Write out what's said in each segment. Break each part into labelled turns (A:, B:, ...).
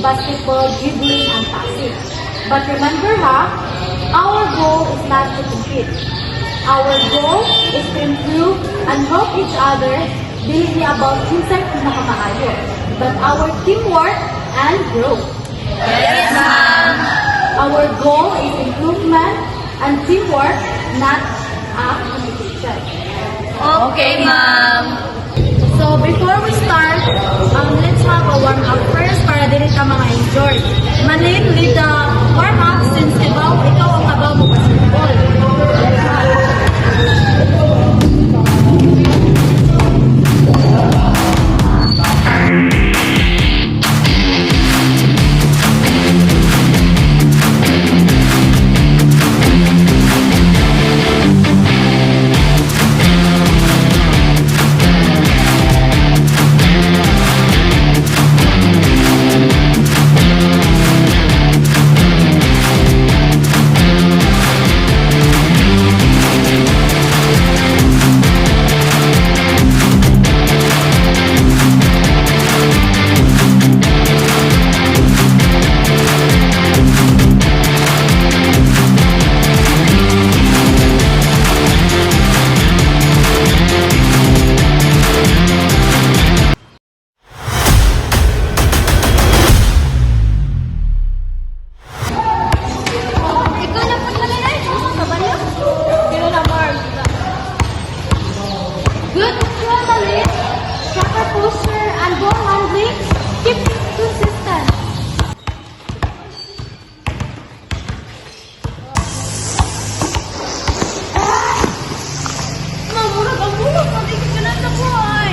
A: basketball, dribbling, and passing. But remember our goal is not to compete. Our goal is to improve and help each other, dili about kinsay pinakamaayo, but our teamwork and growth.
B: Yes, ma'am.
A: Our goal is improvement and teamwork, not competition.
B: Okay, ma'am.
A: So before we start, let's have a warm-up first para dili ka mga enjoy. Malin, lead the warm-up since ikaw ang kabaw mo basketball. Good control, Malin. Proper posture and ball handling. Keep consistent. Mamurag ang bulak. Matigit ka na sa buhay.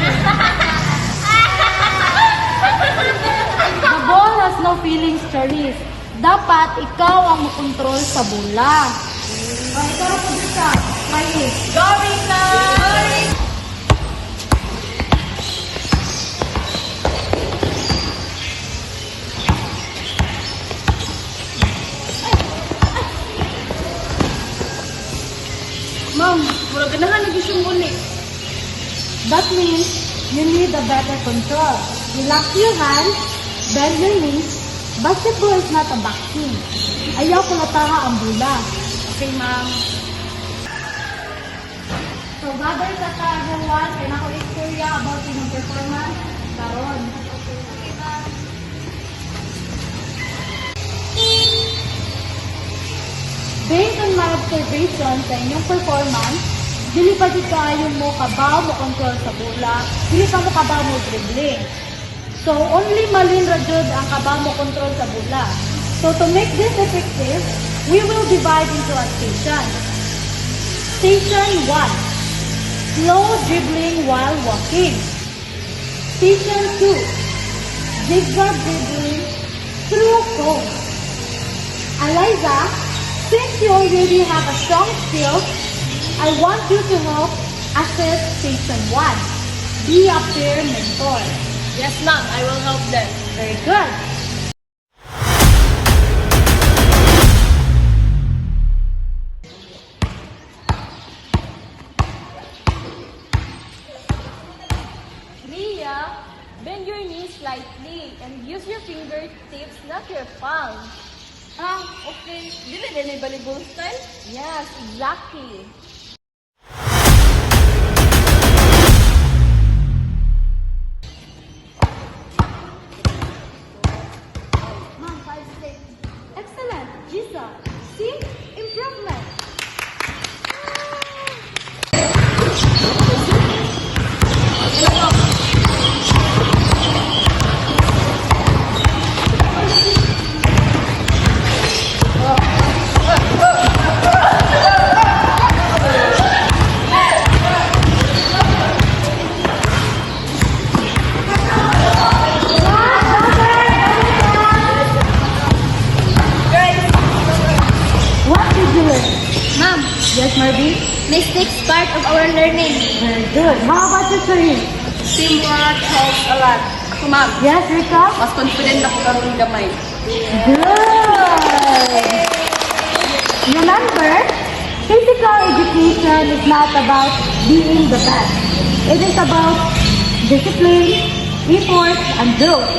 A: The ball has no feelings, Charisse. Dapat ikaw ang makontrol sa bola. Ikaw ang pagkita. Malin.
B: Go, Rika!
A: Ma'am, mura ganahan na gusto mo ulit. That means you need a better control. Relax your hands, bend your knees. Basketball is not a boxing. Ayaw ko nataha ang bola.
B: Okay, ma'am.
A: So, gather sa everyone, kaya na ko istorya about yung performance. Karon. Okay, ma'am. Based on my observation sa inyong performance, dili pa dito ayaw mo kabaw mo control sa bola, dili pa mo kabaw mo dribbling. So, only Malin Rajud ang kabaw mo control sa bola. So, to make this effective, we will divide into a station. Station 1. Slow dribbling while walking. Station 2. Zigzag dribbling through cone. Eliza, since you already have a strong skill, I want you to help assess Station 1. Be a peer mentor.
B: Yes, ma'am. I will help them.
A: Very good.
B: Ria, bend your knees slightly and use your fingertips, not your palm. Okay. Dili din yung volleyball style? Yes, exactly.
A: Ma'am, 5 steps. Excellent. Gisa, see? Improvement. Yes, Marvin?
B: Mistakes part of our learning.
A: Very good. How about you, Charisse?
B: Teamwork helps a lot. Ako, ma'am.
A: Yes, Rika?
B: Mas confident ako karong gamay.
A: Good! Remember, physical education is not about being the best. It is about discipline, effort, and growth.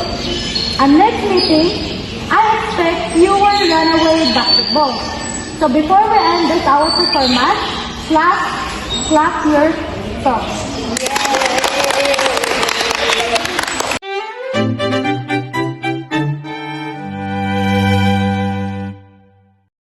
A: And next meeting, I expect fewer runaway basketballs. So before we end this our performance, clap your socks.